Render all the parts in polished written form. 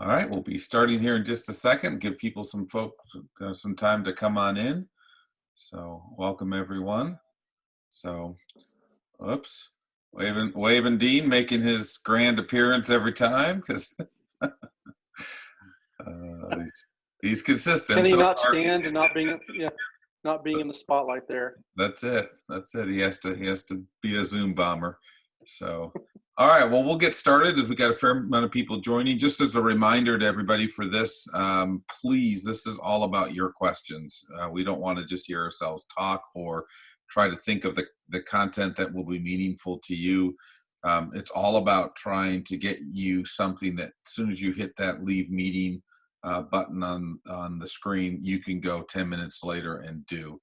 All right, we'll be starting here in just a second. Give people some folks some time to come on in. So welcome everyone. So, oops, waving Dean making his grand appearance every time because he's consistent. Can he so not stand and not being in the spotlight there? That's it. He has to be a Zoom bomber. So, all right. Well, we'll get started as we got a fair amount of people joining. Just as a reminder to everybody for this, please, this is all about your questions. We don't want to just hear ourselves talk or try to think of the content that will be meaningful to you. It's all about trying to get you something that as soon as you hit that leave meeting button on the screen, you can go 10 minutes later and do.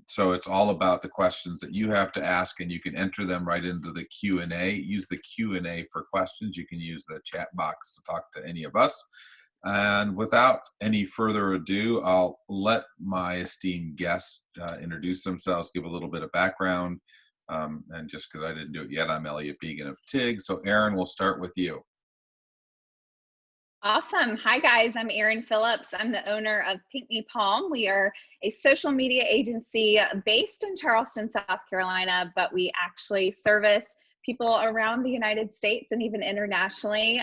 So it's all about the questions that you have to ask, and you can enter them right into the Q&A. Use the Q&A for questions. You can use the chat box to talk to any of us. And without any further ado, I'll let my esteemed guests introduce themselves, give a little bit of background. And just because I didn't do it yet, I'm Elliot Began of TIG. So Erin, we'll start with you. Awesome. Hi, guys. I'm Erin Phillips. I'm the owner of Pinkney Palm. We are a social media agency based in Charleston, South Carolina, but we actually service people around the United States and even internationally.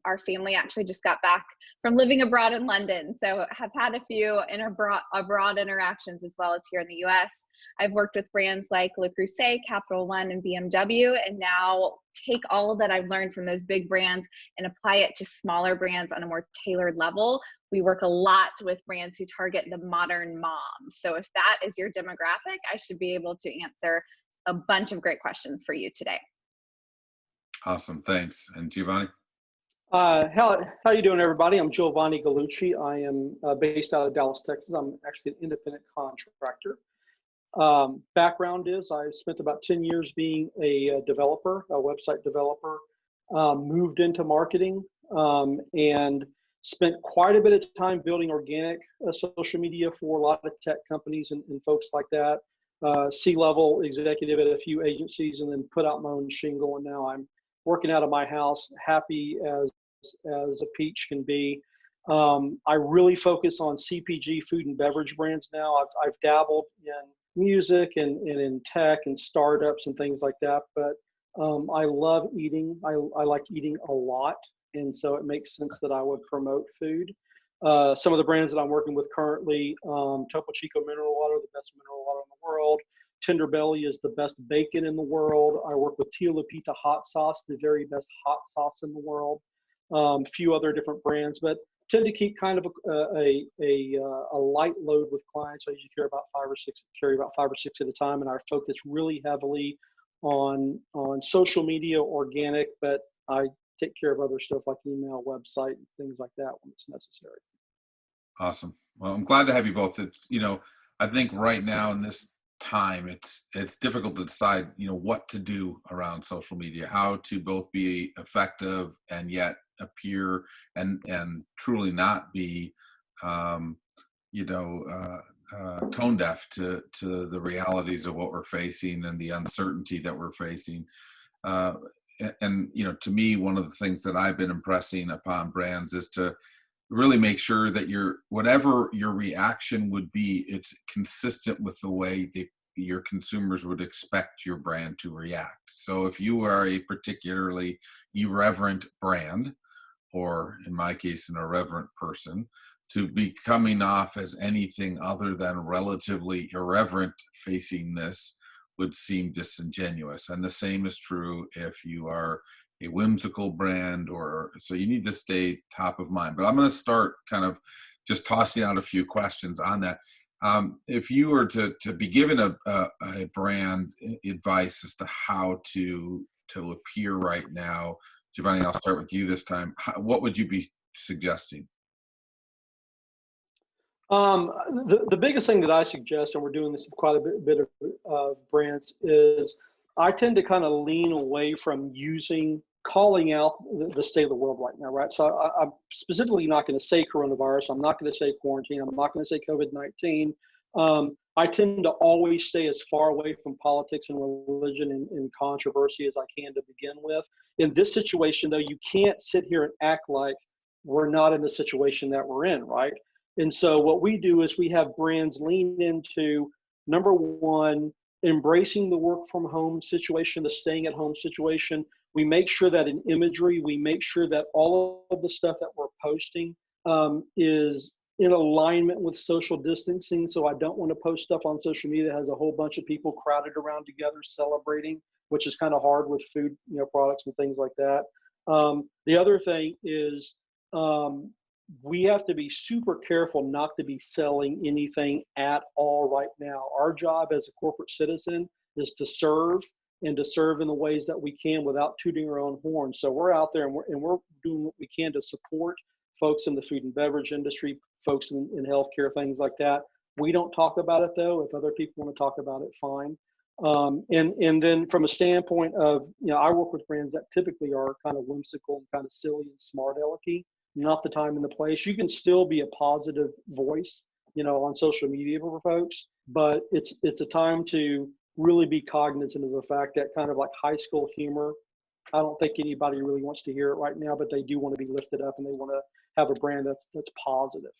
Our family actually just got back from living abroad in London, so have had a few abroad interactions as well as here in the US. I've worked with brands like Le Creuset, Capital One, and BMW, and now take all that I've learned from those big brands and apply it to smaller brands on a more tailored level. We work a lot with brands who target the modern mom. So if that is your demographic, I should be able to answer a bunch of great questions for you today. Awesome, thanks. And Giovanni? How you doing, everybody? I'm Joe Von Gallucci. I am based out of Dallas, Texas. I'm actually an independent contractor. Background is I spent about 10 years being a developer, a website developer, moved into marketing, and spent quite a bit of time building organic social media for a lot of tech companies and folks like that. C-level executive at a few agencies, and then put out my own shingle. And now I'm working out of my house, happy as a peach can be. I really focus on CPG, food and beverage brands now. I've dabbled in music and in tech and startups and things like that, but I love eating. I like eating a lot, and so it makes sense that I would promote food. Some of the brands that I'm working with currently, Topo Chico Mineral Water, the best mineral water in the world. Tender Belly is the best bacon in the world. I work with Tio Lupita Hot Sauce, the very best hot sauce in the world. A few other different brands, but tend to keep kind of a light load with clients. I usually carry about five or six at a time, and I focus really heavily on social media, organic, but I take care of other stuff like email, website, and things like that when it's necessary. Awesome. Well, I'm glad to have you both. I think right now in this time, it's difficult to decide, what to do around social media, how to both be effective and yet appear and truly not be, tone deaf to the realities of what we're facing and the uncertainty that we're facing. To me, one of the things that I've been impressing upon brands is to really make sure that whatever your reaction would be, it's consistent with the way that your consumers would expect your brand to react. So if you are a particularly irreverent brand, or in my case, an irreverent person, to be coming off as anything other than relatively irreverent facing this would seem disingenuous. And the same is true if you are a whimsical brand, so you need to stay top of mind. But I'm going to start kind of just tossing out a few questions on that. If you were to be given a brand advice as to how to appear right now, Giovanni, I'll start with you this time. What would you be suggesting? The biggest thing that I suggest, and we're doing this with quite a bit of brands, is I tend to kind of lean away from calling out the state of the world right now, right? So I'm specifically not going to say coronavirus. I'm not going to say quarantine. I'm not going to say COVID-19. I tend to always stay as far away from politics and religion and controversy as I can to begin with. In this situation, though, you can't sit here and act like we're not in the situation that we're in, right? And so what we do is we have brands lean into, number one, embracing the work from home situation, the staying at home situation. We make sure that in imagery, we make sure that all of the stuff that we're posting is in alignment with social distancing. So I don't want to post stuff on social media that has a whole bunch of people crowded around together celebrating, which is kind of hard with food, products and things like that. The other thing is we have to be super careful not to be selling anything at all right now. Our job as a corporate citizen is to serve, and to serve in the ways that we can without tooting our own horn. So we're out there and we're doing what we can to support folks in the food and beverage industry, folks in healthcare, things like that. We don't talk about it though. If other people want to talk about it, fine. And then from a standpoint of, I work with brands that typically are kind of whimsical and kind of silly and smart alecky, not the time and the place. You can still be a positive voice, on social media for folks, but it's a time to really be cognizant of the fact that kind of like high school humor, I don't think anybody really wants to hear it right now, but they do want to be lifted up and they want to have a brand that's positive.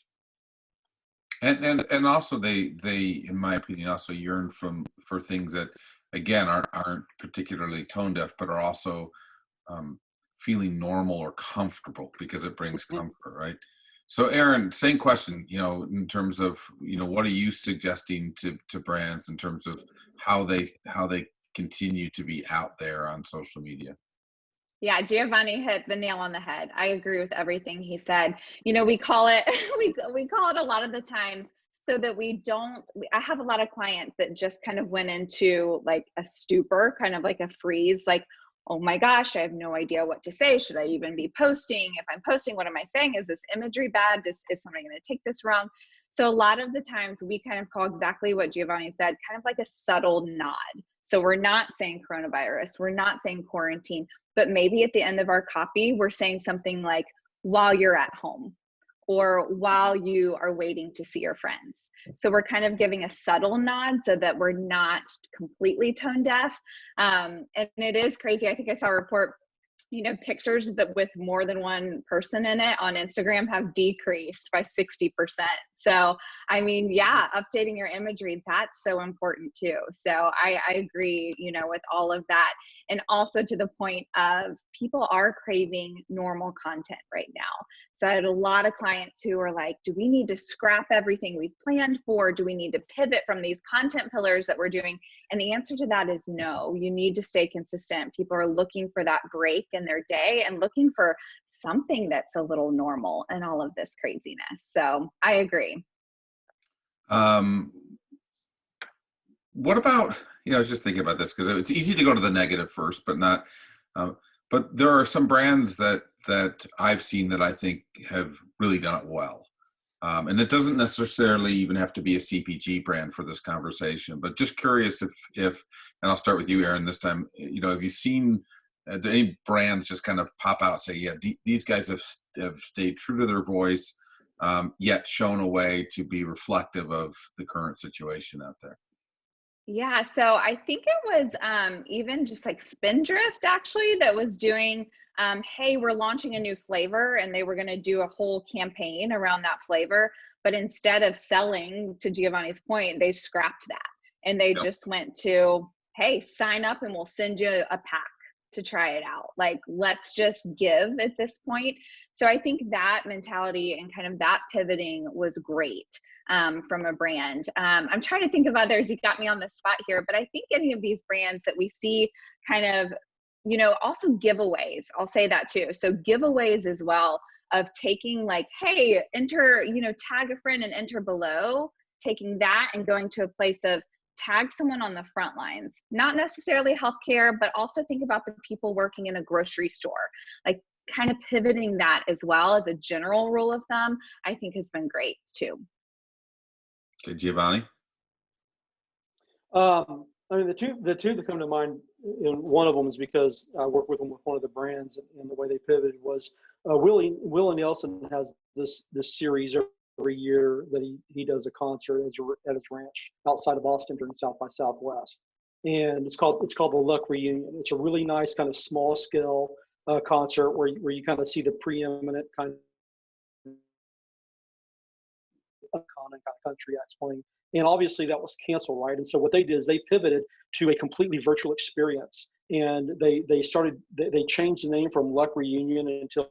And also they in my opinion also yearn for things that again aren't particularly tone deaf, but are also feeling normal or comfortable because it brings comfort, right? So Erin, same question, in terms of, what are you suggesting to brands in terms of how they continue to be out there on social media? Yeah, Giovanni hit the nail on the head. I agree with everything he said. We call it we call it a lot of the times so that I have a lot of clients that just kind of went into like a stupor, kind of like a freeze, like, oh my gosh, I have no idea what to say. Should I even be posting? If I'm posting, what am I saying? Is this imagery bad? Is somebody going to take this wrong? So a lot of the times we kind of call exactly what Giovanni said, kind of like a subtle nod. So we're not saying coronavirus, we're not saying quarantine, but maybe at the end of our copy, we're saying something like, while you're at home, or while you are waiting to see your friends. So we're kind of giving a subtle nod so that we're not completely tone deaf. And it is crazy. I think I saw a report, pictures that with more than one person in it on Instagram have decreased by 60%. So, yeah, updating your imagery, that's so important too. So I agree, with all of that. And also to the point of people are craving normal content right now. So I had a lot of clients who were like, do we need to scrap everything we've planned for? Do we need to pivot from these content pillars that we're doing? And the answer to that is no. You need to stay consistent. People are looking for that break in their day and looking for something that's a little normal in all of this craziness. So I agree. What about, I was just thinking about this because it's easy to go to the negative first, but not, but there are some brands that I've seen that I think have really done it well. And it doesn't necessarily even have to be a CPG brand for this conversation, but just curious if, and I'll start with you, Erin, this time, have you seen any brands just kind of pop out, say, yeah, these guys have stayed true to their voice, yet shown a way to be reflective of the current situation out there? Yeah, so I think it was even just like Spindrift actually that was doing, hey, we're launching a new flavor, and they were going to do a whole campaign around that flavor. But instead of selling, to Giovanni's point, they scrapped that and they just went to, hey, sign up and we'll send you a pack to try it out. Like, let's just give at this point. So I think that mentality and kind of that pivoting was great from a brand. I'm trying to think of others. You got me on the spot here, but I think any of these brands that we see kind of, also giveaways, I'll say that too. So giveaways as well of taking like, hey, enter, tag a friend and enter below, taking that and going to a place of tag someone on the front lines, not necessarily healthcare, but also think about the people working in a grocery store, like kind of pivoting that as well as a general rule of thumb, I think has been great too. Okay, Giovanni? The two that come to mind, and one of them is because I work with them with one of the brands, and the way they pivoted was Willie Nelson has this series every year that he does a concert at his ranch outside of Austin during South by Southwest, and it's called the Luck Reunion. It's a really nice kind of small scale concert where you kind of see the preeminent kind con and kind of country acts playing. And obviously that was canceled, right? And so what they did is they pivoted to a completely virtual experience, and they changed the name from Luck Reunion until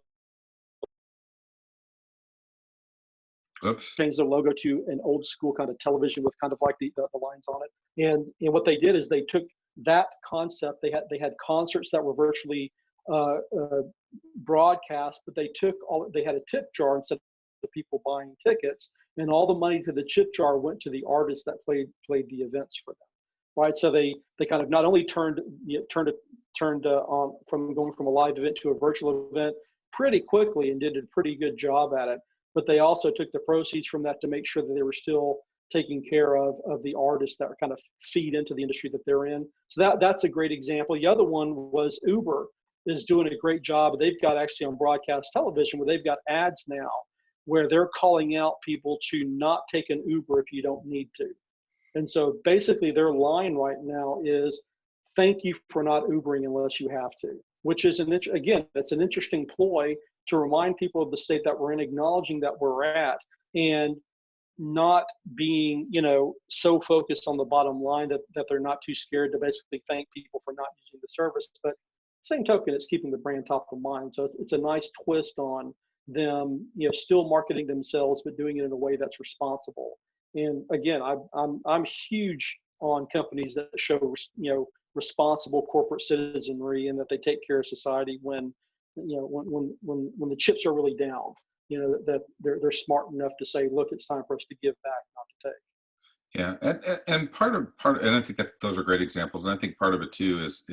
Oops. changed their logo to an old school kind of television with kind of like the lines on it. And what they did is they took that concept. They had concerts that were virtually broadcast, but they had a tip jar instead of the people buying tickets, and all the money to the tip jar went to the artists that played the events for them, right? So they kind of not only turned on from going from a live event to a virtual event pretty quickly and did a pretty good job at it, but they also took the proceeds from that to make sure that they were still taking care of the artists that kind of feed into the industry that they're in. So that's a great example. The other one was Uber is doing a great job. They've got actually on broadcast television where they've got ads now where they're calling out people to not take an Uber if you don't need to. And so basically their line right now is, thank you for not Ubering unless you have to, which is again, it's an interesting ploy to remind people of the state that we're in, acknowledging that we're at, and not being, so focused on the bottom line that they're not too scared to basically thank people for not using the service. But same token, it's keeping the brand top of mind. So it's a nice twist on them, still marketing themselves, but doing it in a way that's responsible. And again, I'm huge on companies that show, responsible corporate citizenry, and that they take care of society when the chips are really down. That they're smart enough to say, look, it's time for us to give back, not to take. Yeah, and part of, and I think that those are great examples, and I think part of it too is,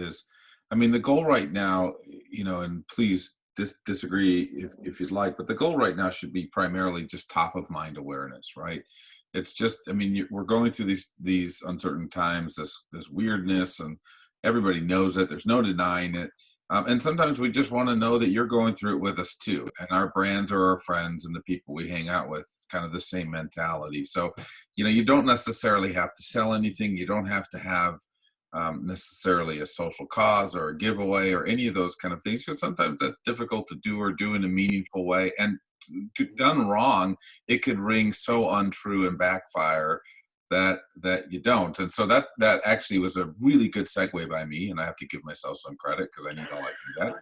I mean, the goal right now, and please disagree if you'd like, but the goal right now should be primarily just top of mind awareness, right? It's just, I mean, we're going through these uncertain times, this weirdness, and everybody knows it. There's no denying it. And sometimes we just want to know that you're going through it with us too. And our brands are our friends and the people we hang out with, kind of the same mentality. So, you don't necessarily have to sell anything. You don't have to have necessarily a social cause or a giveaway or any of those kind of things, because sometimes that's difficult to do or do in a meaningful way. And done wrong, it could ring so untrue and backfire that you don't. And so that actually was a really good segue by me, and I have to give myself some credit because I need to like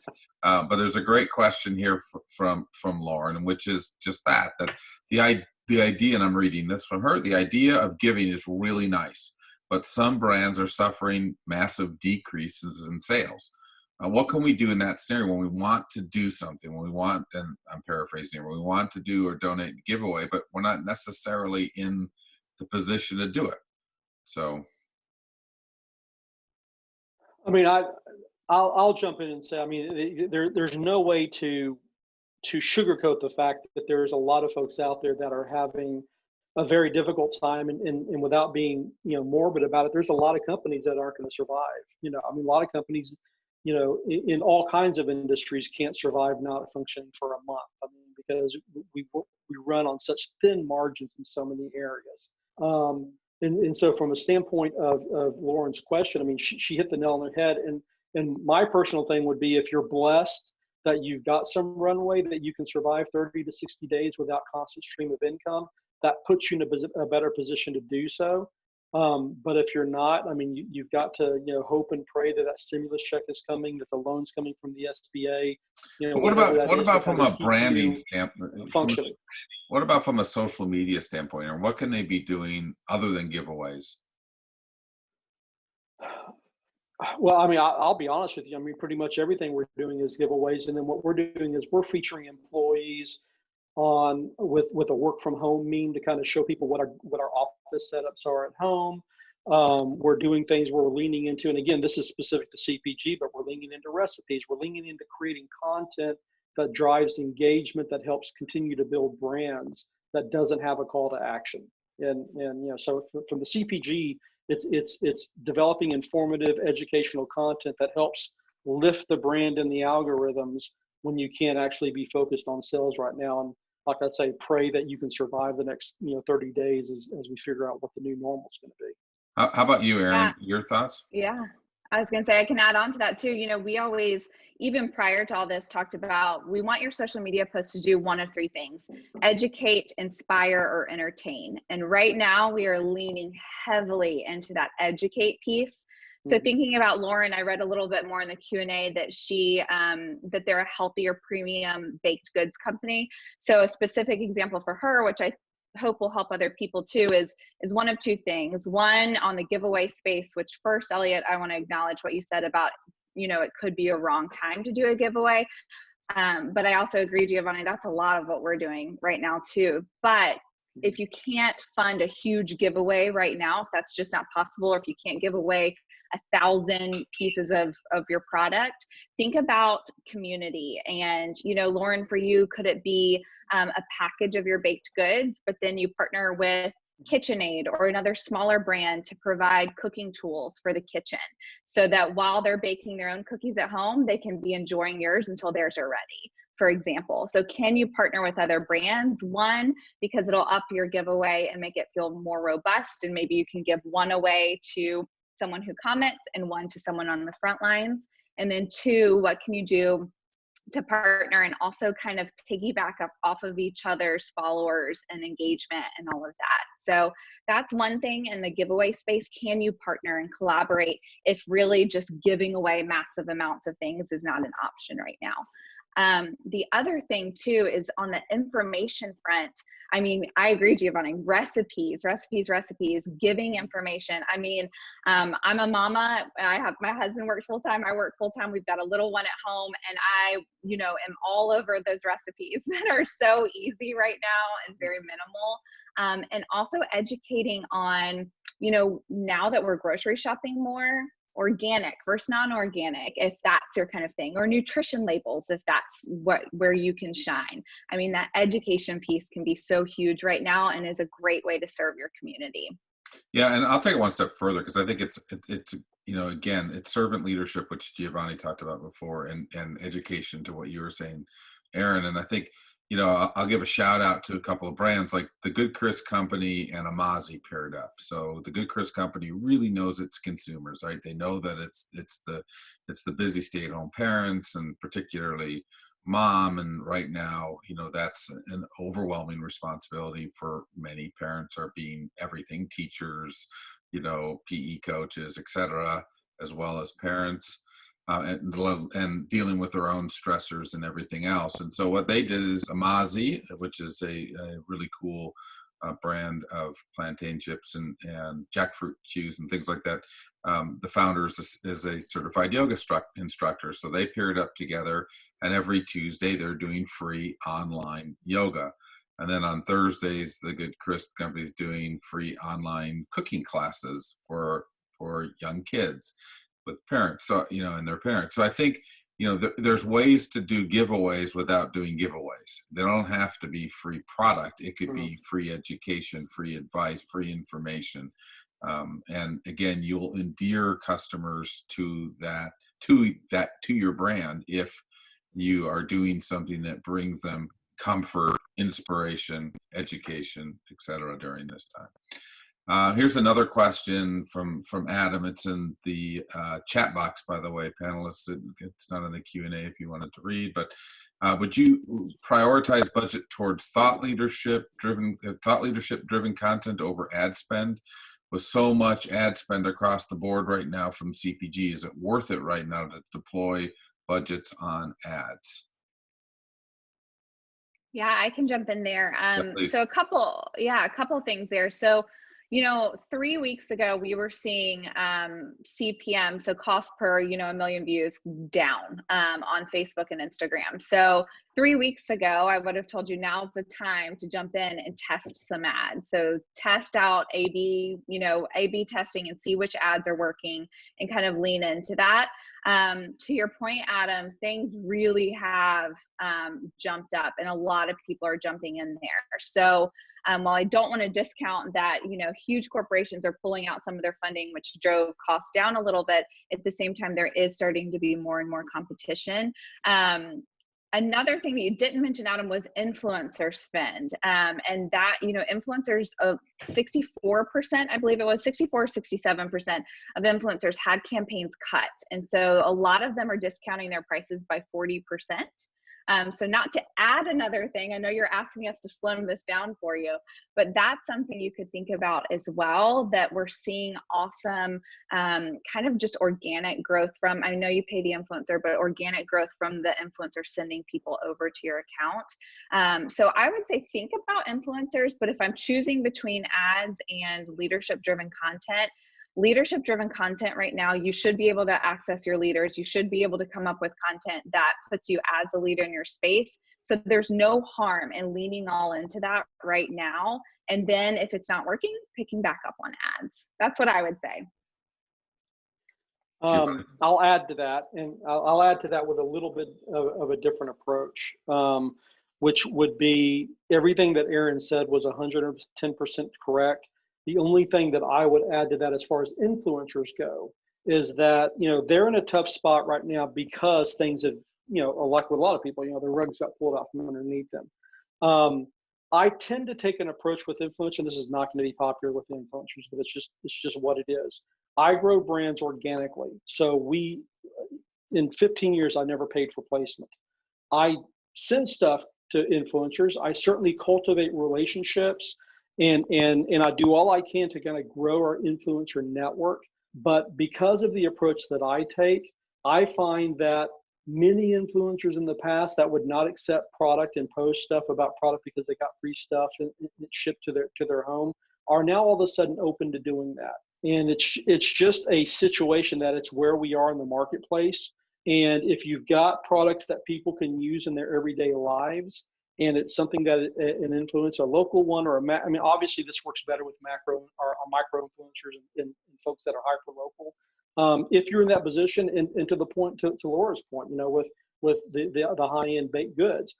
that. But there's a great question here from Lauren, which is just that the idea, and I'm reading this from her, the idea of giving is really nice, but some brands are suffering massive decreases in sales. What can we do in that scenario when we want to do something, when we want, and I'm paraphrasing here, when we want to do or donate and give away, but we're not necessarily in the position to do it? So, I mean, I'll jump in and say, I mean, there's no way to sugarcoat the fact that there's a lot of folks out there that are having a very difficult time, and without being morbid about it, there's a lot of companies that aren't going to survive. I mean, a lot of companies, in all kinds of industries can't survive not functioning for a month. I mean, because we run on such thin margins in so many areas. And so from a standpoint of Lauren's question, I mean, she hit the nail on the head. And my personal thing would be, if you're blessed that you've got some runway that you can survive 30 to 60 days without constant stream of income, that puts you in a better position to do so. But if you're not, I mean, you've got to, hope and pray that stimulus check is coming, that the loan's coming from the SBA. What about from a branding standpoint? Functioning. What about from a social media standpoint, or what can they be doing other than giveaways? Well, I mean, I'll be honest with you. I mean, pretty much everything we're doing is giveaways, and then what we're doing is we're featuring employees with a work from home meme to kind of show people what our office setups are at home. We're doing things where we're leaning into, and again, this is specific to CPG, but we're leaning into recipes. We're leaning into creating content that drives engagement, that helps continue to build brands, that doesn't have a call to action. And so from the CPG, it's developing informative educational content that helps lift the brand in the algorithms when you can't actually be focused on sales right now. And like I say, pray that you can survive the next 30 days as we figure out what the new normal is going to be. How about you, Erin? Your thoughts? Yeah. I was going to say, I can add on to that too. You know, we always, even prior to all this, talked about we want your social media posts to do one of three things: educate, inspire, or entertain. And right now we are leaning heavily into that educate piece. So thinking about Lauren, I read a little bit more in the Q&A that that they're a healthier premium baked goods company. So a specific example for her, which I hope will help other people too, is one of two things. One, on the giveaway space, which first, Elliot, I want to acknowledge what you said about, you know, it could be a wrong time to do a giveaway. But I also agree, Giovanni, that's a lot of what we're doing right now too. But if you can't fund a huge giveaway right now, if that's just not possible, or if you can't give away 1,000 pieces of your product, think about community. And, you know, Lauren, for you, could it be a package of your baked goods, but then you partner with KitchenAid or another smaller brand to provide cooking tools for the kitchen, so that while they're baking their own cookies at home, they can be enjoying yours until theirs are ready, for example. So can you partner with other brands? One, because it'll up your giveaway and make it feel more robust, and maybe you can give one away to someone who comments and one to someone on the front lines. And then two, what can you do to partner and also kind of piggyback up off of each other's followers and engagement and all of that? So that's one thing in the giveaway space. Can you partner and collaborate if really just giving away massive amounts of things is not an option right now? The other thing too is on the information front. I mean, I agree, Giovanni, recipes, giving information. I mean, I'm a mama. My husband works full time. I work full time. We've got a little one at home, and I, you know, am all over those recipes that are so easy right now and very minimal. And also educating on, you know, now that we're grocery shopping more, organic versus non-organic, if that's your kind of thing, or nutrition labels, if that's where you can shine. I mean, that education piece can be so huge right now and is a great way to serve your community. Yeah, and I'll take it one step further, because I think it's you know, again, it's servant leadership, which Giovanni talked about before, and education, to what you were saying, Erin. And I think, you know, I'll give a shout out to a couple of brands like the Good Chris Company and Amazi paired up. So the Good Chris Company really knows its consumers, right? They know that it's the busy stay-at-home parents, and particularly mom. And right now, you know, that's an overwhelming responsibility for many parents, are being everything: teachers, you know, PE coaches, etc., as well as parents. And dealing with their own stressors and everything else. And so what they did is Amazi, which is a really cool brand of plantain chips and jackfruit chews and things like that. The founder is a certified yoga instructor. So they paired up together, and every Tuesday they're doing free online yoga. And then on Thursdays, the Good Chris Company is doing free online cooking classes for young kids with parents, so, you know, and their parents. So I think, you know, there's ways to do giveaways without doing giveaways. They don't have to be free product. It could be free education, free advice, free information. And again, you'll endear customers to your brand if you are doing something that brings them comfort, inspiration, education, etc. during this time. Here's another question from Adam. It's in the chat box, by the way, panelists. It's not in the Q&A if you wanted to read, but would you prioritize budget towards thought leadership driven content over ad spend? With so much ad spend across the board right now from CPG, is it worth it right now to deploy budgets on ads? Yeah, I can jump in there. Please. So a couple things there. So, you know, 3 weeks ago, we were seeing CPM, so cost per, you know, 1 million views, down on Facebook and Instagram. So 3 weeks ago, I would have told you now's the time to jump in and test some ads. So test out A/B testing and see which ads are working and kind of lean into that. To your point, Adam, things really have jumped up, and a lot of people are jumping in there. So while I don't want to discount that, you know, huge corporations are pulling out some of their funding, which drove costs down a little bit, at the same time, there is starting to be more and more competition. Another thing that you didn't mention, Adam, was influencer spend. And that, influencers, 64%, I believe it was 64, 67% of influencers had campaigns cut. And so a lot of them are discounting their prices by 40%. So not to add another thing, I know you're asking us to slim this down for you, but that's something you could think about as well, that we're seeing awesome kind of just organic growth from, I know you pay the influencer, but organic growth from the influencer sending people over to your account. So I would say think about influencers, but if I'm choosing between ads and leadership-driven content right now, you should be able to access your leaders. You should be able to come up with content that puts you as a leader in your space. So there's no harm in leaning all into that right now. And then if it's not working, picking back up on ads. That's what I would say. I'll add to that, and I'll add to that with a little bit of a different approach, which would be everything that Erin said was 110% correct. The only thing that I would add to that as far as influencers go is that, they're in a tough spot right now because things have, like with a lot of people, the rugs got pulled out from underneath them. I tend to take an approach with influencers, and this is not going to be popular with the influencers, but it's just what it is. I grow brands organically. So in 15 years, I never paid for placement. I send stuff to influencers. I certainly cultivate relationships. And I do all I can to kind of grow our influencer network. But because of the approach that I take, I find that many influencers in the past that would not accept product and post stuff about product because they got free stuff and shipped to their home are now all of a sudden open to doing that. And it's just a situation that it's where we are in the marketplace. And if you've got products that people can use in their everyday lives, and it's something that an influencer, a local one, or obviously this works better with macro or micro influencers and folks that are hyper local. If you're in that position, and to the point, to Laura's point, with the high end baked goods,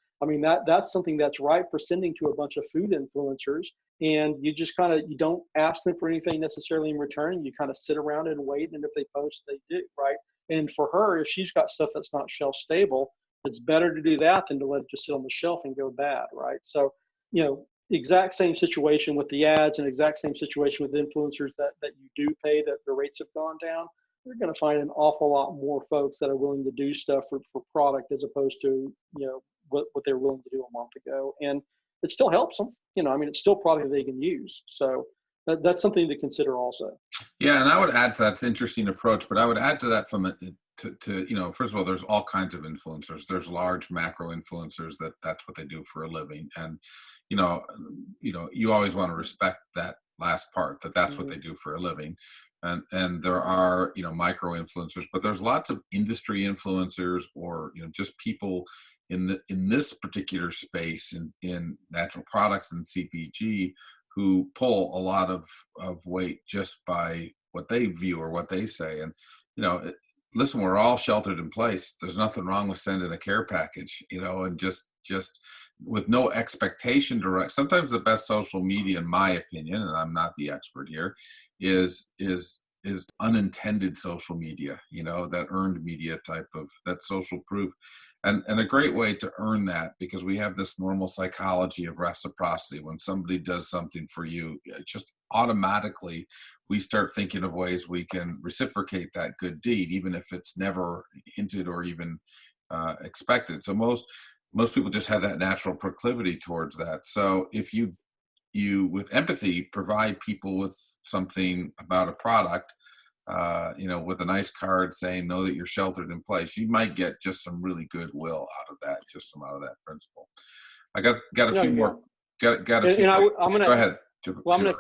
that's something that's right for sending to a bunch of food influencers, and you just you don't ask them for anything necessarily in return. You kind of sit around and wait, and if they post, they do, right? And for her, if she's got stuff that's not shelf stable, it's better to do that than to let it just sit on the shelf and go bad, right? So, exact same situation with the ads, and exact same situation with influencers that you do pay, that the rates have gone down. You're going to find an awful lot more folks that are willing to do stuff for product as opposed to, what they were willing to do a month ago. And it still helps them, it's still product that they can use. So that's something to consider also. Yeah, and I would add to that's an interesting approach, but I would add to that first of all, there's all kinds of influencers. There's large macro influencers that's what they do for a living. And, you always want to respect that last part, that's what they do for a living. And there are, micro influencers, but there's lots of industry influencers or, just people in this particular space in natural products and CPG who pull a lot of weight just by what they view or what they say. And, listen, we're all sheltered in place. There's nothing wrong with sending a care package, and just with no expectation direct. Sometimes the best social media, in my opinion, and I'm not the expert here, is unintended social media, that earned media type of that social proof. And a great way to earn that, because we have this normal psychology of reciprocity. When somebody does something for you, just automatically we start thinking of ways we can reciprocate that good deed, even if it's never hinted or even expected. So most people just have that natural proclivity towards that. So if you with empathy provide people with something about a product, with a nice card saying, know that you're sheltered in place, you might get just some really goodwill out of that, out of that principle. I got a few more. Got a few. I'm gonna go ahead. Well,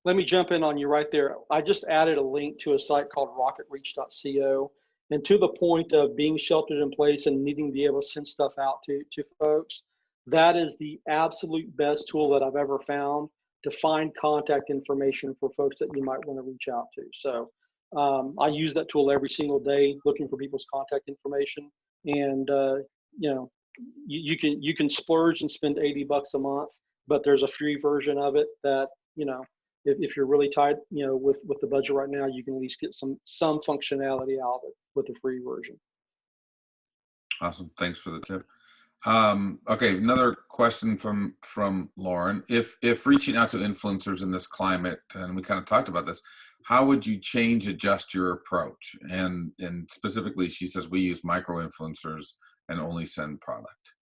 let me jump in on you right there. I just added a link to a site called rocketreach.co, and to the point of being sheltered in place and needing to be able to send stuff out to folks, that is the absolute best tool that I've ever found to find contact information for folks that you might want to reach out to. So I use that tool every single day, looking for people's contact information. And you can splurge and spend $80 a month, but there's a free version of it that if you're really tight with the budget right now, you can at least get some functionality out of it with the free version. Awesome. Thanks for the tip. Okay, another question from Lauren. If reaching out to influencers in this climate, and we kind of talked about this, how would you adjust your approach? And specifically, she says we use micro influencers and only send product.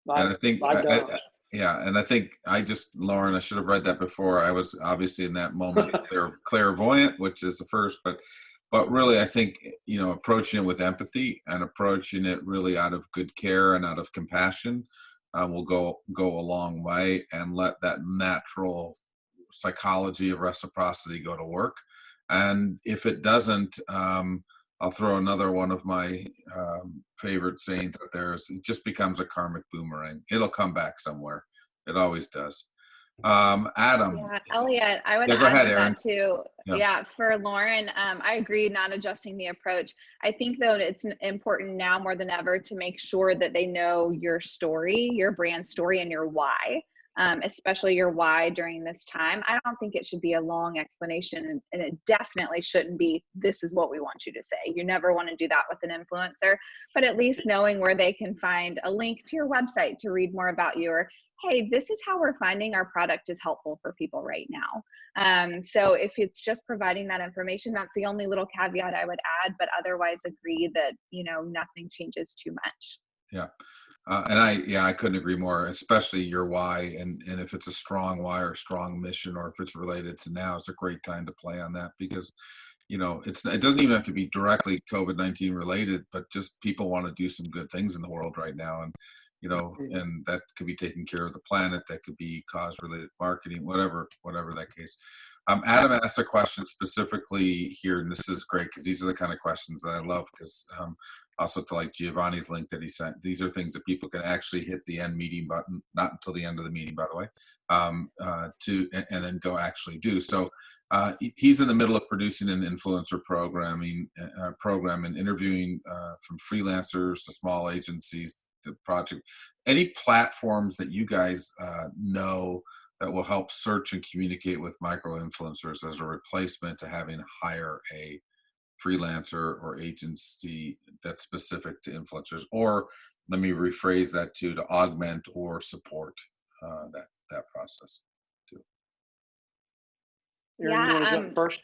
And I think, I don't. yeah, and I think Lauren, I should have read that before. I was obviously in that moment clairvoyant, which is the first, but really, I think, approaching it with empathy and approaching it really out of good care and out of compassion will go a long way, and let that natural psychology of reciprocity go to work. And if it doesn't, I'll throw another one of my favorite sayings out there is it just becomes a karmic boomerang. It'll come back somewhere. It always does. Adam. Yeah, Elliot, I would Yeah, go add ahead, to Erin. that too. Yeah. Yeah, for Lauren, I agree, not adjusting the approach. I think though it's important now more than ever to make sure that they know your story, your brand story, and your why, especially your why during this time. I don't think it should be a long explanation, and it definitely shouldn't be, this is what we want you to say. You never want to do that with an influencer, but at least knowing where they can find a link to your website to read more about you, or hey, this is how we're finding our product is helpful for people right now. So if it's just providing that information, that's the only little caveat I would add, but otherwise agree that, nothing changes too much. Yeah. And I couldn't agree more, especially your why. And if it's a strong why or strong mission, or if it's related to now, it's a great time to play on that, because it doesn't even have to be directly COVID-19 related, but just people want to do some good things in the world right now. And, and that could be taking care of the planet. That could be cause related marketing, whatever that case. Adam asked a question specifically here, and this is great because these are the kind of questions that I love, because also to like Giovanni's link that he sent, these are things that people can actually hit the end meeting button, not until the end of the meeting, by the way, and then go actually do. So he's in the middle of producing an influencer program and interviewing from freelancers to small agencies to project. Any platforms that you guys know that will help search and communicate with micro influencers as a replacement to having to hire a freelancer or agency that's specific to influencers? Or let me rephrase that to augment or support that process too. Erin, you want to jump first?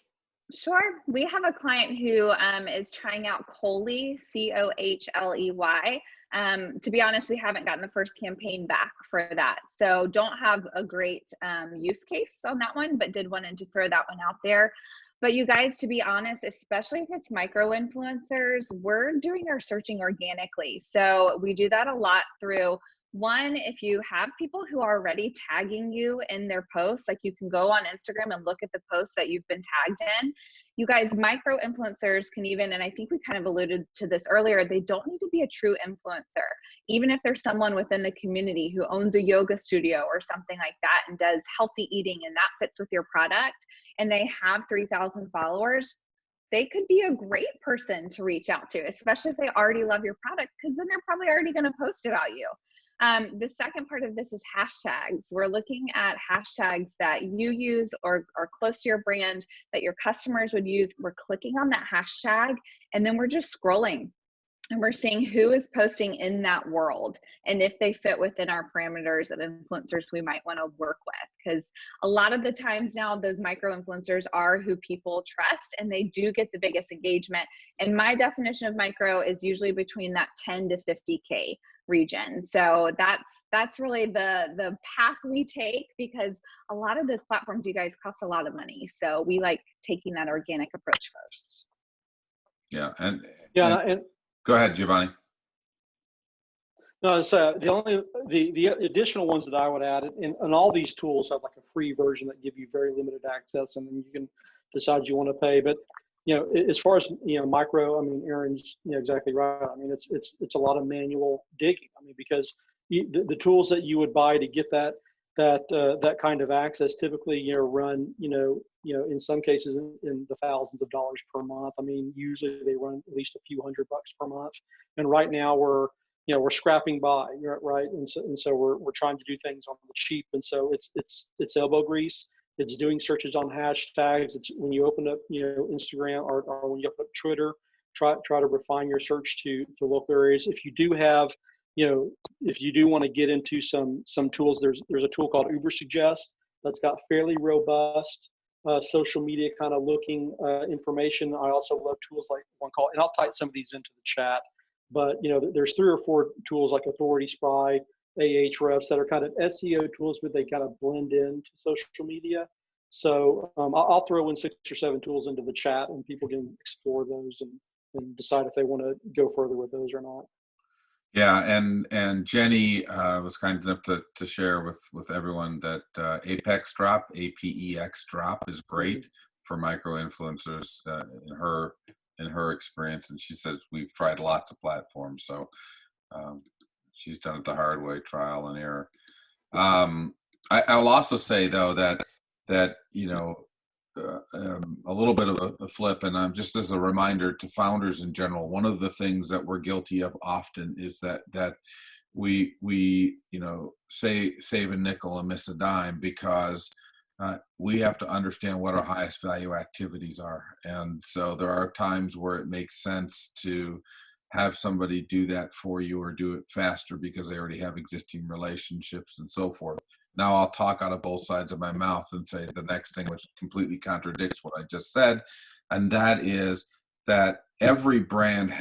Sure. We have a client who is trying out Cohley, Cohley. To be honest, we haven't gotten the first campaign back for that. So don't have a great use case on that one, but did want to throw that one out there. But you guys, to be honest, especially if it's micro influencers, we're doing our searching organically. So we do that a lot through, one, if you have people who are already tagging you in their posts, like you can go on Instagram and look at the posts that you've been tagged in. You guys, micro influencers can even, and I think we kind of alluded to this earlier, they don't need to be a true influencer. Even if there's someone within the community who owns a yoga studio or something like that and does healthy eating and that fits with your product, and they have 3,000 followers, they could be a great person to reach out to, especially if they already love your product, because then they're probably already going to post about you. The second part of this is hashtags. We're looking at hashtags that you use or are close to your brand that your customers would use. We're clicking on that hashtag, and then we're just scrolling. And we're seeing who is posting in that world and if they fit within our parameters of influencers we might want to work with. Because a lot of the times now, those micro influencers are who people trust, and they do get the biggest engagement. And my definition of micro is usually between that 10 to 50K region. So that's really the path we take, because a lot of those platforms, you guys, cost a lot of money. So we like taking that organic approach first. Yeah. And go ahead, Giovanni. No, so the additional ones that I would add, and all these tools have like a free version that give you very limited access, and then you can decide you want to pay. But as far as micro, I mean, Erin's exactly right. I mean, it's a lot of manual digging. I mean, because the tools that you would buy to get that kind of access typically run in some cases in the thousands of dollars per month. I mean, usually they run at least a few $100 per month. And right now we're scrapping by, right? And so we're trying to do things on the cheap. And so it's elbow grease. It's doing searches on hashtags. It's when you open up Instagram or when you open up Twitter, try to refine your search to local areas. If you do have, if you do want to get into some tools, there's a tool called Uber Suggest that's got fairly robust social media kind of looking information. I also love tools like one called, and I'll type some of these into the chat, but there's 3 or 4 tools like Authority Spry, Ahrefs that are kind of SEO tools, but they kind of blend into social media. So I'll throw in 6 or 7 tools into the chat, and people can explore those and decide if they want to go further with those or not. Yeah, and Jenny was kind enough to share with everyone that Apex Drop, APEX Drop, is great for micro influencers in her experience, and she says we've tried lots of platforms, so she's done it the hard way, trial and error. I'll also say though that a little bit of a flip, and just as a reminder to founders in general, one of the things that we're guilty of often is that we save a nickel and miss a dime, because we have to understand what our highest value activities are. And so there are times where it makes sense to have somebody do that for you or do it faster because they already have existing relationships and so forth. Now I'll talk out of both sides of my mouth and say the next thing, which completely contradicts what I just said. And that is that every brand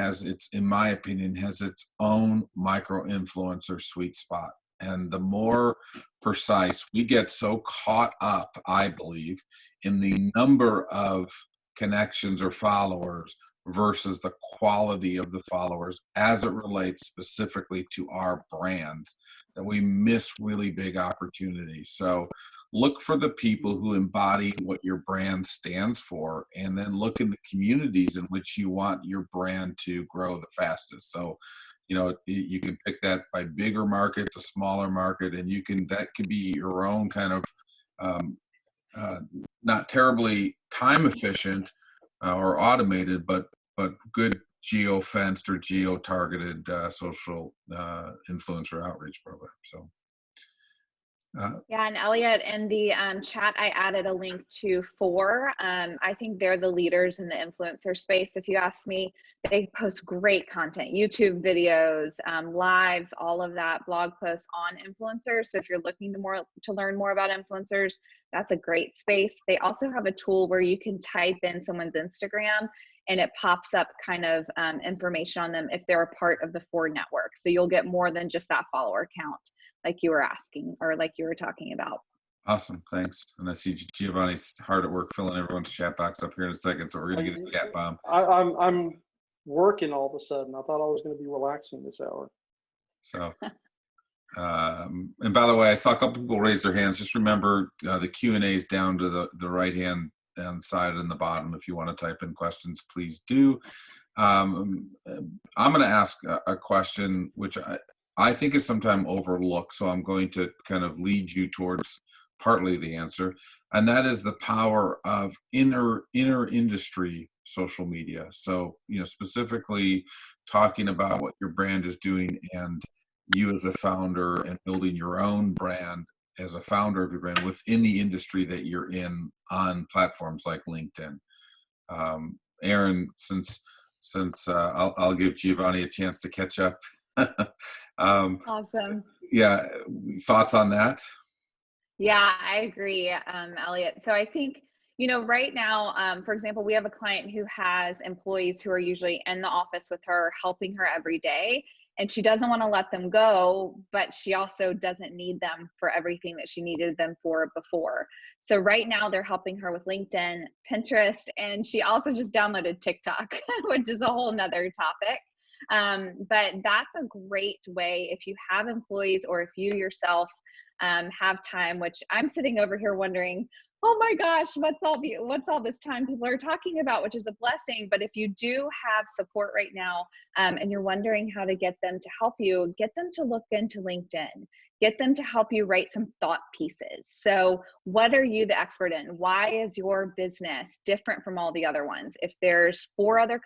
in my opinion, has its own micro influencer sweet spot. And the more precise we get, so caught up, I believe, in the number of connections or followers versus the quality of the followers as it relates specifically to our brand, that we miss really big opportunities. So look for the people who embody what your brand stands for, and then look in the communities in which you want your brand to grow the fastest. So you can pick that by bigger market to smaller market, and that could be your own kind of not terribly time efficient or automated, but good geo-fenced or geo-targeted social influencer outreach program. So yeah, and Elliot, in the chat, I added a link to 4. I think they're the leaders in the influencer space. If you ask me, they post great content, YouTube videos, lives, all of that, blog posts on influencers. So if you're looking to learn more about influencers, that's a great space. They also have a tool where you can type in someone's Instagram and it pops up kind of information on them if they're a part of the 4 networks. So you'll get more than just that follower count, like you were asking, or like you were talking about. Awesome, thanks. And I see Giovanni's hard at work filling everyone's chat box up here in a second, so we're gonna get a cat bomb. I'm working all of a sudden. I thought I was going to be relaxing this hour. So, and by the way, I saw a couple people raise their hands. Just remember the Q&A is down to the right hand side and the bottom. If you want to type in questions, please do. I'm going to ask a question which I think is sometimes overlooked, so I'm going to kind of lead you towards partly the answer, and that is the power of inner industry social media. So, specifically talking about what your brand is doing, and you as a founder, and building your own brand as a founder of your brand within the industry that you're in on platforms like LinkedIn. Erin, since I'll give Giovanni a chance to catch up. Awesome. Yeah, thoughts on that? Yeah, I agree, Elliot. So I think, right now, for example, we have a client who has employees who are usually in the office with her, helping her every day. And she doesn't want to let them go, but she also doesn't need them for everything that she needed them for before. So right now they're helping her with LinkedIn, Pinterest, and she also just downloaded TikTok, which is a whole nother topic. But that's a great way if you have employees, or if you yourself have time, which I'm sitting over here wondering, oh my gosh, what's all this time people are talking about, which is a blessing. But if you do have support right now, and you're wondering how to get them to help you, get them to look into LinkedIn, get them to help you write some thought pieces. So what are you the expert in? Why is your business different from all the other ones? If there's 400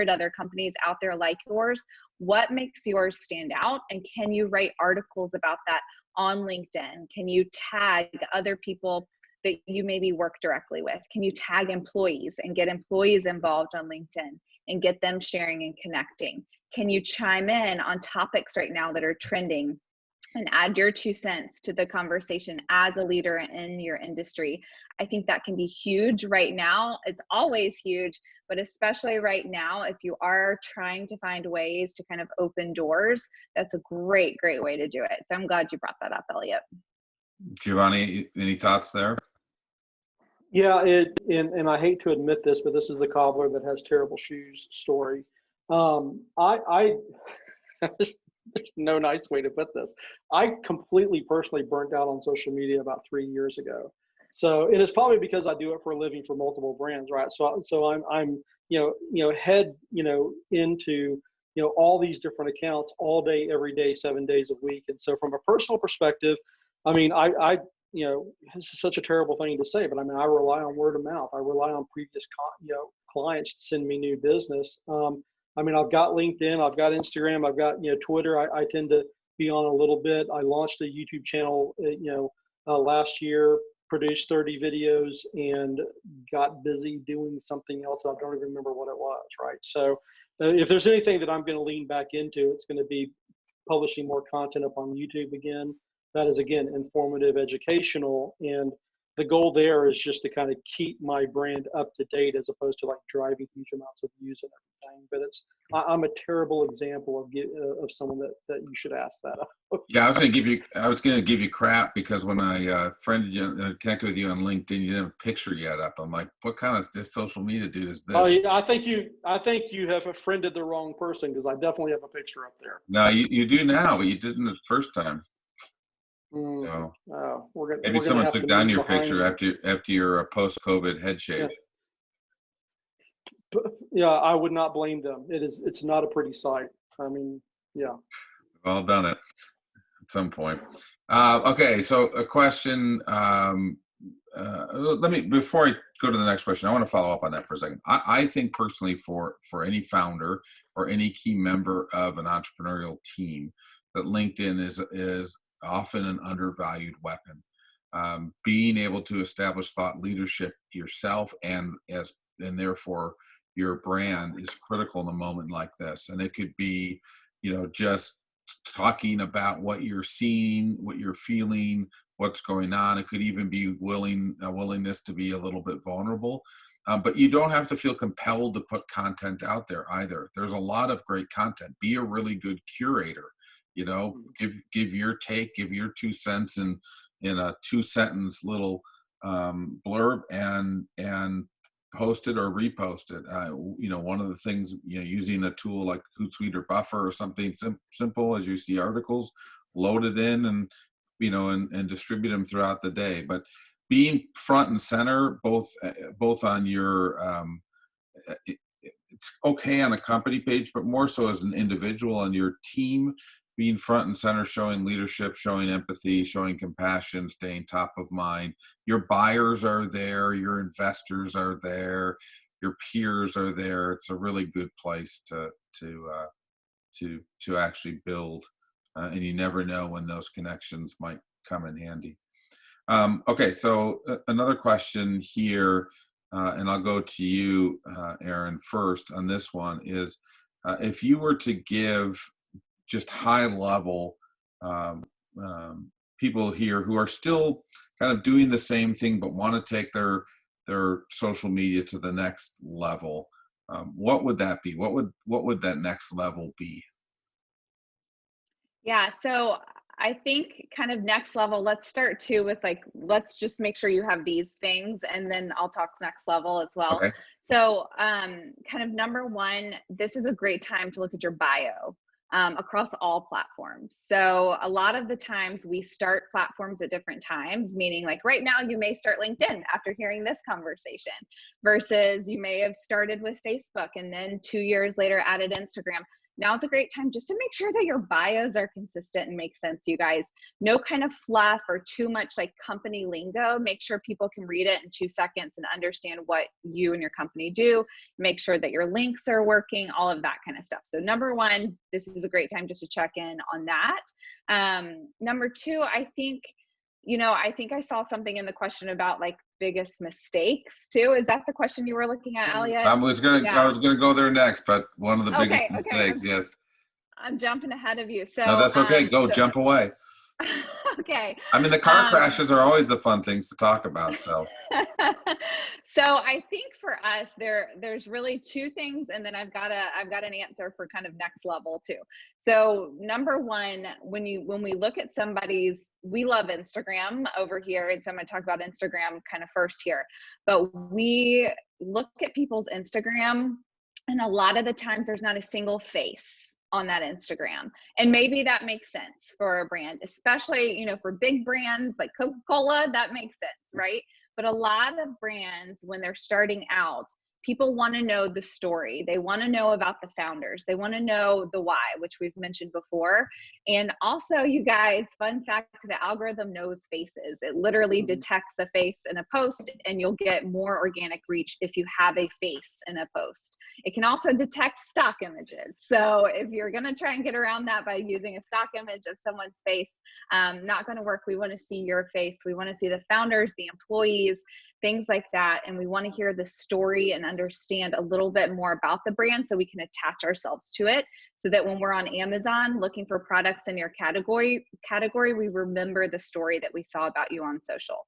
other companies out there like yours, what makes yours stand out? And can you write articles about that on LinkedIn? Can you tag other people that you maybe work directly with? Can you tag employees and get employees involved on LinkedIn and get them sharing and connecting? Can you chime in on topics right now that are trending and add your 2 cents to the conversation as a leader in your industry? I think that can be huge right now. It's always huge, but especially right now, if you are trying to find ways to kind of open doors, that's a great, great way to do it. So I'm glad you brought that up, Elliot. Giovanni, any thoughts there? Yeah, and I hate to admit this, but this is the cobbler that has terrible shoes story. I there's no nice way to put this. I completely personally burnt out on social media about 3 years ago. So, and it's probably because I do it for a living for multiple brands, right? So I'm head into all these different accounts all day, every day, 7 days a week. And so from a personal perspective, I mean, I this is such a terrible thing to say, but I mean, I rely on word of mouth. I rely on previous clients to send me new business. I mean, I've got LinkedIn, I've got Instagram, I've got Twitter. I tend to be on a little bit. I launched a YouTube channel, last year, produced 30 videos, and got busy doing something else. I don't even remember what it was, right? So, if there's anything that I'm going to lean back into, it's going to be publishing more content up on YouTube again. That is, again, informative, educational, and the goal there is just to kind of keep my brand up to date as opposed to like driving huge amounts of views and everything. But I'm a terrible example of someone that you should ask that of. Yeah, I was going to give you crap because when I connected with you on LinkedIn, you didn't have a picture yet up. I'm like, what kind of this social media dude is this? Oh yeah, I think you have friended the wrong person, because I definitely have a picture up there. No, you do now, but you didn't the first time. So, maybe someone took down your picture after your post-COVID head shave. Yeah, I would not blame them. It's not a pretty sight. I mean, yeah. We've all done it at some point. Okay, so a question. Before I go to the next question, I want to follow up on that for a second. I think personally, for any founder or any key member of an entrepreneurial team, that LinkedIn is often an undervalued weapon. Being able to establish thought leadership yourself and therefore your brand is critical in a moment like this. And it could be, just talking about what you're seeing, what you're feeling, what's going on. It could even be willingness to be a little bit vulnerable. But you don't have to feel compelled to put content out there either. There's a lot of great content. Be a really good curator. Give your take, give your 2 cents in a 2-sentence little blurb and post it or repost it. One of the things, using a tool like Hootsuite or Buffer or something simple, as you see articles, load it in and and distribute them throughout the day. But being front and center, both on your it's okay on a company page, but more so as an individual on your team, being front and center, showing leadership, showing empathy, showing compassion, staying top of mind. Your buyers are there, your investors are there, your peers are there. It's a really good place to actually build, and you never know when those connections might come in handy. Okay, so another question here, and I'll go to you, Erin, first on this one is, if you were to give just high level people here who are still kind of doing the same thing but want to take their social media to the next level, what would that be? What would that next level be? Yeah, so I think kind of next level, let's start too with let's just make sure you have these things, and then I'll talk next level as well. Okay. So kind of number one, this is a great time to look at your bio. Across all platforms. So a lot of the times we start platforms at different times, meaning like right now you may start LinkedIn after hearing this conversation, versus you may have started with Facebook and then 2 years later added Instagram. Now it's a great time just to make sure that your bios are consistent and make sense, you guys. No kind of fluff or too much like company lingo. Make sure people can read it in 2 seconds and understand what you and your company do. Make sure that your links are working, all of that kind of stuff. So number one, this is a great time just to check in on that. Number two, I think, I think I saw something in the question about like biggest mistakes too. Is that the question you were looking at, Elliot? I was gonna go there next, but one of the biggest Okay, mistakes, yes. I'm jumping ahead of you. No, So, that's okay. Go jump away. okay. I mean, the car crashes are always the fun things to talk about. So, So I think for us, there's really two things, and then I've got an answer for kind of next level too. So number one, when we look at somebody's, we love Instagram over here, and so I'm going to talk about Instagram kind of first here. But we look at people's Instagram, and a lot of the times there's not a single face on that Instagram. And maybe that makes sense for a brand, especially, for big brands like Coca-Cola, that makes sense, right? But a lot of brands, when they're starting out, people want to know the story. They want to know about the founders. They want to know the why, which we've mentioned before. And also, you guys, fun fact, the algorithm knows faces. It literally detects a face in a post, and you'll get more organic reach if you have a face in a post. It can also detect stock images. So if you're going to try and get around that by using a stock image of someone's face, not going to work. We want to see your face. We want to see the founders, the employees, things like that. And we want to hear the story and understand a little bit more about the brand so we can attach ourselves to it, so that when we're on Amazon looking for products in your category, we remember the story that we saw about you on social.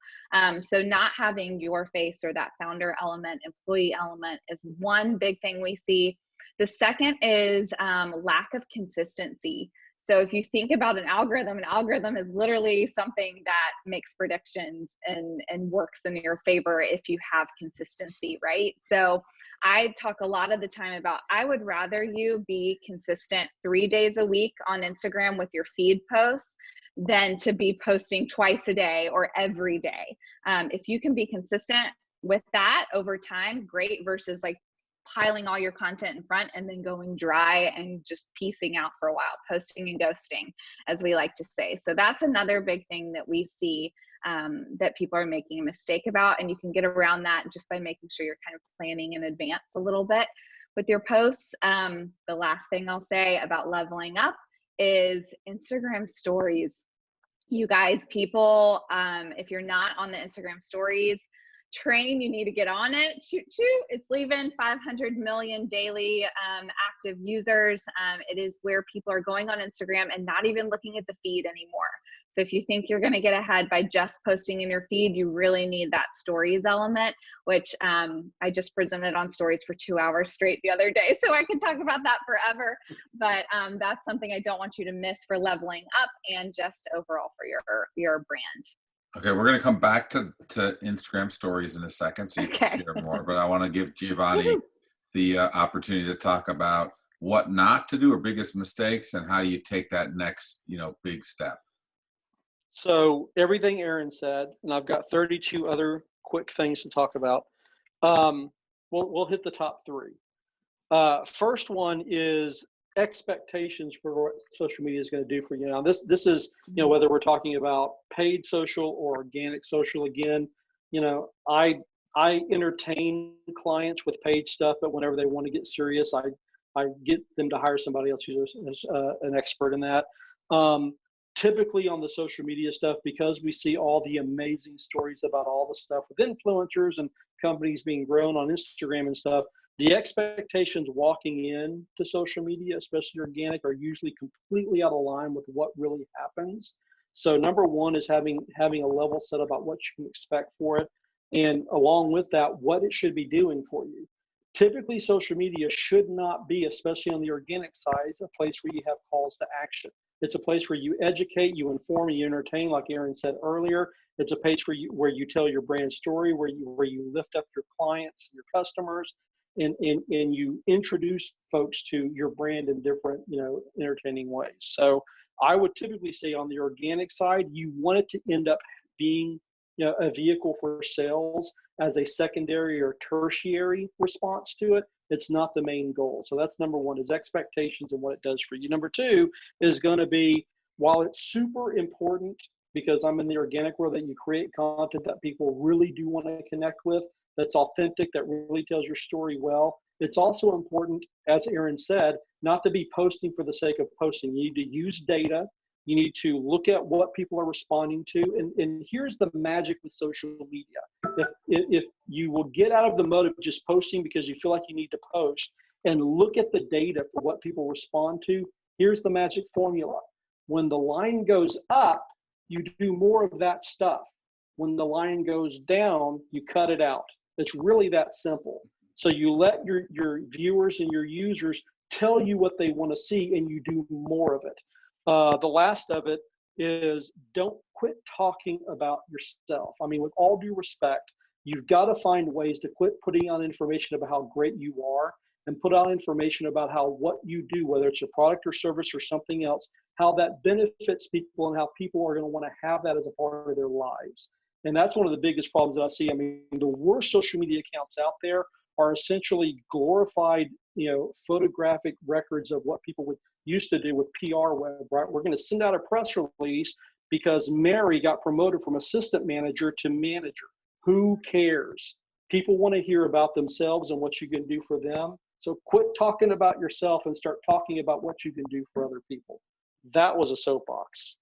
So not having your face or that founder element, employee element is one big thing we see. The second is lack of consistency. So if you think about an algorithm is literally something that makes predictions and works in your favor if you have consistency, right? So I talk a lot of the time about, I would rather you be consistent 3 days a week on Instagram with your feed posts than to be posting twice a day or every day. If you can be consistent with that over time, great, versus like piling all your content in front and then going dry and just piecing out for a while, posting and ghosting, as we like to say. So that's another big thing that we see that people are making a mistake about. And you can get around that just by making sure you're kind of planning in advance a little bit with your posts. The last thing I'll say about leveling up is Instagram stories. You guys, people, if you're not on the Instagram stories train, you need to get on it. It's leaving 500 million daily active users. It is where people are going on Instagram and not even looking at the feed anymore. So if you think you're going to get ahead by just posting in your feed, you really need that stories element, which I just presented on stories for 2 hours straight the other day. So I could talk about that forever, but that's something I don't want you to miss for leveling up and just overall for your brand. Okay, we're going to come back to Instagram stories in a second, so you can share more. But I want to give Giovanni the opportunity to talk about what not to do or biggest mistakes, and how you take that next, big step. So everything Erin said, and I've got 32 other quick things to talk about. We'll hit the top three. First one is expectations for what social media is going to do for you. Now, this is, whether we're talking about paid social or organic social. Again, I entertain clients with paid stuff, but whenever they want to get serious, I get them to hire somebody else who's an expert in that. Typically on the social media stuff, because we see all the amazing stories about all the stuff with influencers and companies being grown on Instagram and stuff, the expectations walking in to social media, especially organic, are usually completely out of line with what really happens. So number one is having a level set about what you can expect for it, and along with that, what it should be doing for you. Typically, social media should not be, especially on the organic side, a place where you have calls to action. It's a place where you educate, you inform, and you entertain, like Erin said earlier. It's a page where you tell your brand story, where you lift up your clients, your customers, and you introduce folks to your brand in different, entertaining ways. So I would typically say on the organic side, you want it to end up being, a vehicle for sales as a secondary or tertiary response to it. It's not the main goal. So that's number one, is expectations and what it does for you. Number two is going to be, while it's super important, because I'm in the organic world, that you create content that people really do want to connect with, that's authentic, that really tells your story well. It's also important, as Erin said, not to be posting for the sake of posting. You need to use data You need to look at what people are responding to. And here's the magic with social media. If you will get out of the mode of just posting because you feel like you need to post and look at the data for what people respond to, here's the magic formula. When the line goes up, you do more of that stuff. When the line goes down, you cut it out. It's really that simple. So you let your viewers and your users tell you what they want to see, and you do more of it. The last of it is don't quit talking about yourself. I mean, with all due respect, you've got to find ways to quit putting out information about how great you are and put out information about how what you do, whether it's a product or service or something else, how that benefits people and how people are going to want to have that as a part of their lives. And that's one of the biggest problems that I see. I mean, the worst social media accounts out there are essentially glorified, photographic records of what people used to do with PR web, right? We're going to send out a press release because Mary got promoted from assistant manager to manager. Who cares? People want to hear about themselves and what you can do for them. So quit talking about yourself and start talking about what you can do for other people. That was a soapbox.